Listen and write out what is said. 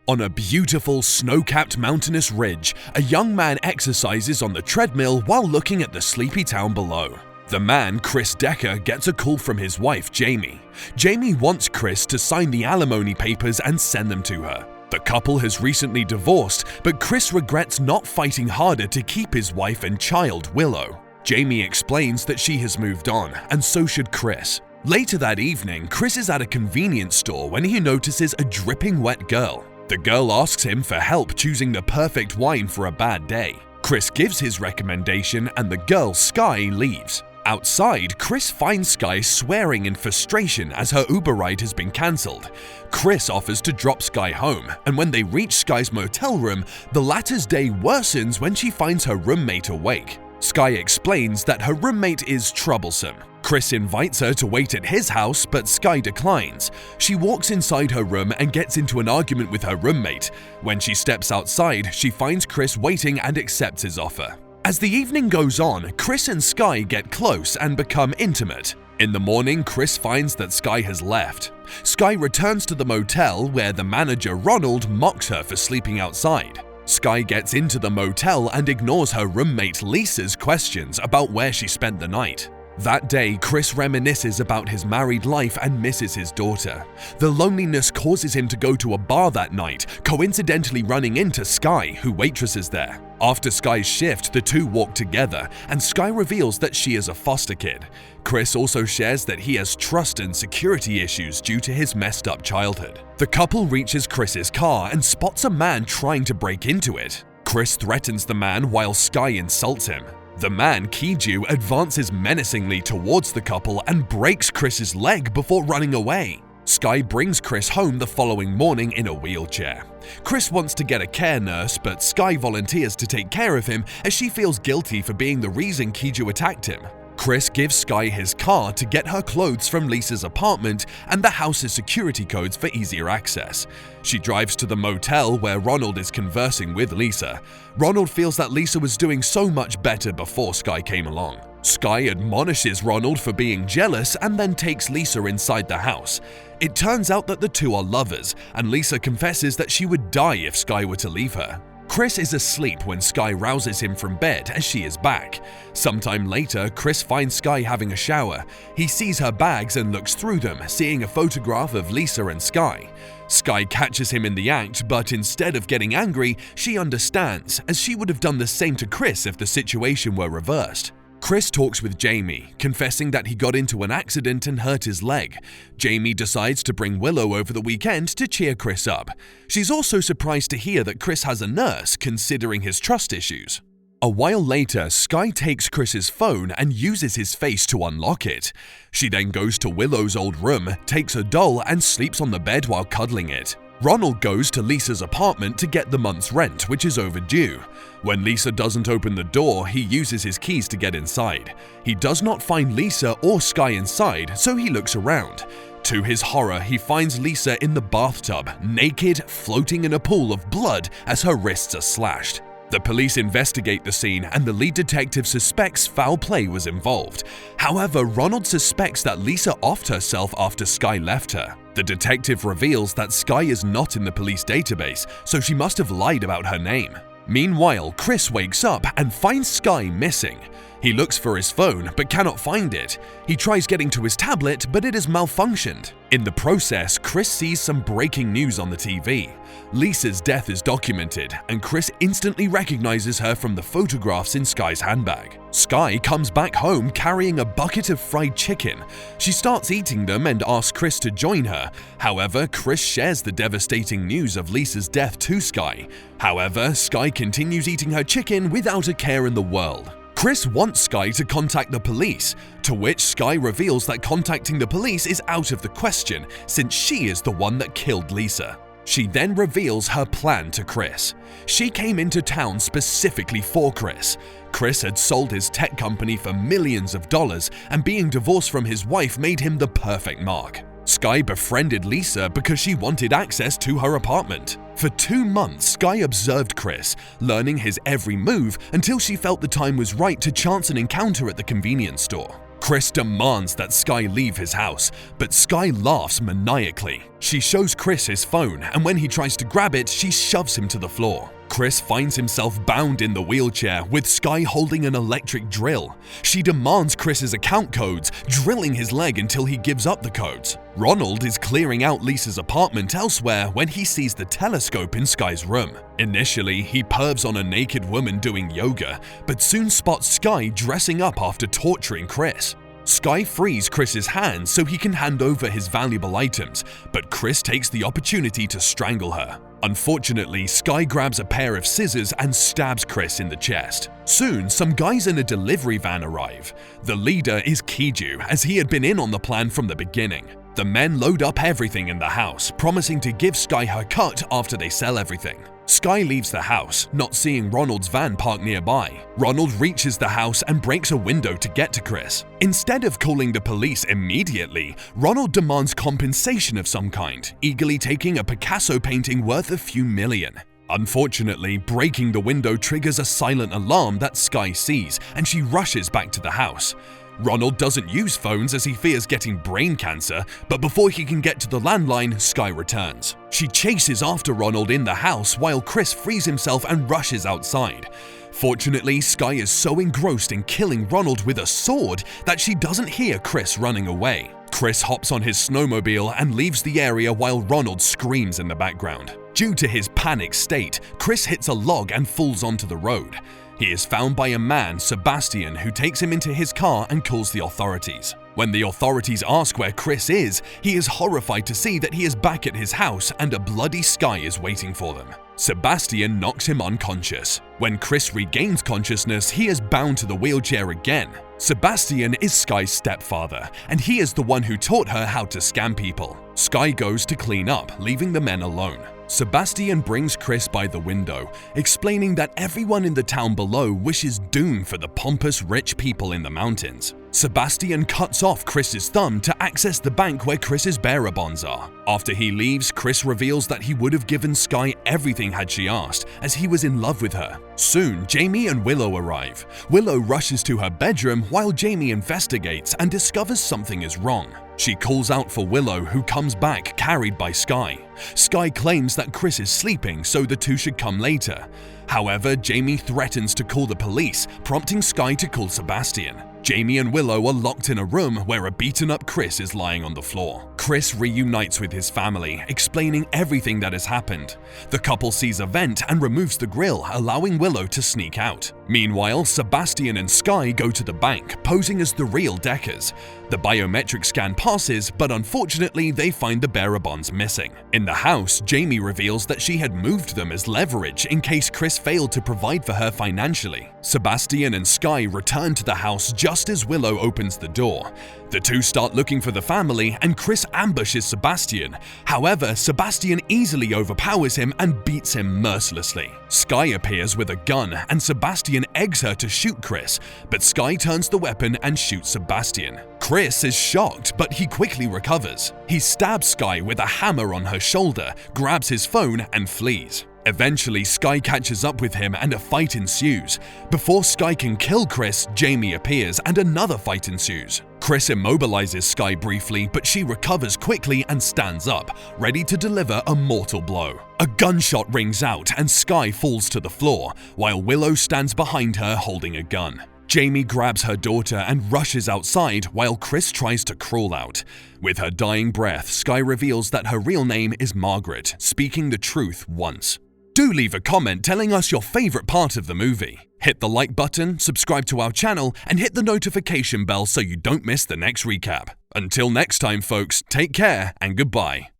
On a beautiful, snow-capped mountainous ridge, a young man exercises on the treadmill while looking at the sleepy town below. The man, Chris Decker, gets a call from his wife, Jamie. Jamie wants Chris to sign the alimony papers and send them to her. The couple has recently divorced, but Chris regrets not fighting harder to keep his wife and child, Willow. Jamie explains that she has moved on, and so should Chris. Later that evening, Chris is at a convenience store when he notices a dripping wet girl. The girl asks him for help choosing the perfect wine for a bad day. Chris gives his recommendation and the girl, Sky, leaves. Outside, Chris finds Sky swearing in frustration as her Uber ride has been cancelled. Chris offers to drop Sky home, and when they reach Sky's motel room, the latter's day worsens when she finds her roommate awake. Sky explains that her roommate is troublesome. Chris invites her to wait at his house, but Sky declines. She walks inside her room and gets into an argument with her roommate. When she steps outside, she finds Chris waiting and accepts his offer. As the evening goes on, Chris and Sky get close and become intimate. In the morning, Chris finds that Sky has left. Sky returns to the motel where the manager, Ronald, mocks her for sleeping outside. Sky gets into the motel and ignores her roommate Lisa's questions about where she spent the night. That day, Chris reminisces about his married life and misses his daughter. The loneliness causes him to go to a bar that night, coincidentally running into Sky, who waitresses there. After Sky's shift, the two walk together, and Sky reveals that she is a foster kid. Chris also shares that he has trust and security issues due to his messed up childhood. The couple reaches Chris's car and spots a man trying to break into it. Chris threatens the man while Sky insults him. The man, Kiju, advances menacingly towards the couple and breaks Chris's leg before running away. Sky brings Chris home the following morning in a wheelchair. Chris wants to get a care nurse, but Sky volunteers to take care of him as she feels guilty for being the reason Kiju attacked him. Chris gives Sky his car to get her clothes from Lisa's apartment and the house's security codes for easier access. She drives to the motel where Ronald is conversing with Lisa. Ronald feels that Lisa was doing so much better before Sky came along. Sky admonishes Ronald for being jealous and then takes Lisa inside the house. It turns out that the two are lovers, and Lisa confesses that she would die if Sky were to leave her. Chris is asleep when Sky rouses him from bed as she is back. Sometime later, Chris finds Sky having a shower. He sees her bags and looks through them, seeing a photograph of Lisa and Sky. Sky catches him in the act, but instead of getting angry, she understands, as she would have done the same to Chris if the situation were reversed. Chris talks with Jamie, confessing that he got into an accident and hurt his leg. Jamie decides to bring Willow over the weekend to cheer Chris up. She's also surprised to hear that Chris has a nurse, considering his trust issues. A while later, Sky takes Chris's phone and uses his face to unlock it. She then goes to Willow's old room, takes a doll, and sleeps on the bed while cuddling it. Ronald goes to Lisa's apartment to get the month's rent, which is overdue. When Lisa doesn't open the door, he uses his keys to get inside. He does not find Lisa or Sky inside, so he looks around. To his horror, he finds Lisa in the bathtub, naked, floating in a pool of blood as her wrists are slashed. The police investigate the scene and the lead detective suspects foul play was involved. However, Ronald suspects that Lisa offed herself after Sky left her. The detective reveals that Sky is not in the police database, so she must have lied about her name. Meanwhile, Chris wakes up and finds Sky missing. He looks for his phone but cannot find it. He tries getting to his tablet, but it has malfunctioned. In the process, Chris sees some breaking news on the TV. Lisa's death is documented, and Chris instantly recognizes her from the photographs in Sky's handbag. Sky comes back home carrying a bucket of fried chicken. She starts eating them and asks Chris to join her. However, Chris shares the devastating news of Lisa's death to Sky. However, Sky continues eating her chicken without a care in the world. Chris wants Sky to contact the police, to which Sky reveals that contacting the police is out of the question since she is the one that killed Lisa. She then reveals her plan to Chris. She came into town specifically for Chris. Chris had sold his tech company for millions of dollars, and being divorced from his wife made him the perfect mark. Sky befriended Lisa because she wanted access to her apartment. For 2 months, Sky observed Chris, learning his every move until she felt the time was right to chance an encounter at the convenience store. Chris demands that Skye leave his house, but Skye laughs maniacally. She shows Chris his phone, and when he tries to grab it, she shoves him to the floor. Chris finds himself bound in the wheelchair, with Skye holding an electric drill. She demands Chris's account codes, drilling his leg until he gives up the codes. Ronald is clearing out Lisa's apartment elsewhere when he sees the telescope in Skye's room. Initially, he pervs on a naked woman doing yoga, but soon spots Skye dressing up after torturing Chris. Skye frees Chris's hands so he can hand over his valuable items, but Chris takes the opportunity to strangle her. Unfortunately, Skye grabs a pair of scissors and stabs Chris in the chest. Soon, some guys in a delivery van arrive. The leader is Kiju, as he had been in on the plan from the beginning. The men load up everything in the house, promising to give Skye her cut after they sell everything. Skye leaves the house, not seeing Ronald's van parked nearby. Ronald reaches the house and breaks a window to get to Chris. Instead of calling the police immediately, Ronald demands compensation of some kind, eagerly taking a Picasso painting worth a few million. Unfortunately, breaking the window triggers a silent alarm that Skye sees, and she rushes back to the house. Ronald doesn't use phones as he fears getting brain cancer, but before he can get to the landline, Skye returns. She chases after Ronald in the house while Chris frees himself and rushes outside. Fortunately, Skye is so engrossed in killing Ronald with a sword that she doesn't hear Chris running away. Chris hops on his snowmobile and leaves the area while Ronald screams in the background. Due to his panicked state, Chris hits a log and falls onto the road. He is found by a man, Sebastian, who takes him into his car and calls the authorities. When the authorities ask where Chris is, he is horrified to see that he is back at his house and a bloody Skye is waiting for them. Sebastian knocks him unconscious. When Chris regains consciousness, he is bound to the wheelchair again. Sebastian is Skye's stepfather, and he is the one who taught her how to scam people. Skye goes to clean up, leaving the men alone. Sebastian brings Chris by the window, explaining that everyone in the town below wishes doom for the pompous rich people in the mountains. Sebastian cuts off Chris's thumb to access the bank where Chris's bearer bonds are. After he leaves, Chris reveals that he would have given Skye everything had she asked, as he was in love with her. Soon, Jamie and Willow arrive. Willow rushes to her bedroom while Jamie investigates and discovers something is wrong. She calls out for Willow, who comes back carried by Skye. Skye claims that Chris is sleeping, so the two should come later. However, Jamie threatens to call the police, prompting Skye to call Sebastian. Jamie and Willow are locked in a room where a beaten-up Chris is lying on the floor. Chris reunites with his family, explaining everything that has happened. The couple sees a vent and removes the grill, allowing Willow to sneak out. Meanwhile, Sebastian and Skye go to the bank, posing as the real Deckers. The biometric scan passes, but unfortunately they find the bearer bonds missing. In the house, Jamie reveals that she had moved them as leverage in case Chris failed to provide for her financially. Sebastian and Skye return to the house just as Willow opens the door. The two start looking for the family, and Chris ambushes Sebastian. However, Sebastian easily overpowers him and beats him mercilessly. Skye appears with a gun, and Sebastian eggs her to shoot Chris, but Skye turns the weapon and shoots Sebastian. Chris is shocked, but he quickly recovers. He stabs Skye with a hammer on her shoulder, grabs his phone, and flees. Eventually, Skye catches up with him and a fight ensues. Before Skye can kill Chris, Jamie appears and another fight ensues. Chris immobilizes Skye briefly, but she recovers quickly and stands up, ready to deliver a mortal blow. A gunshot rings out and Skye falls to the floor, while Willow stands behind her holding a gun. Jamie grabs her daughter and rushes outside while Chris tries to crawl out. With her dying breath, Skye reveals that her real name is Margaret, speaking the truth once. Do leave a comment telling us your favorite part of the movie. Hit the like button, subscribe to our channel, and hit the notification bell so you don't miss the next recap. Until next time, folks, take care and goodbye.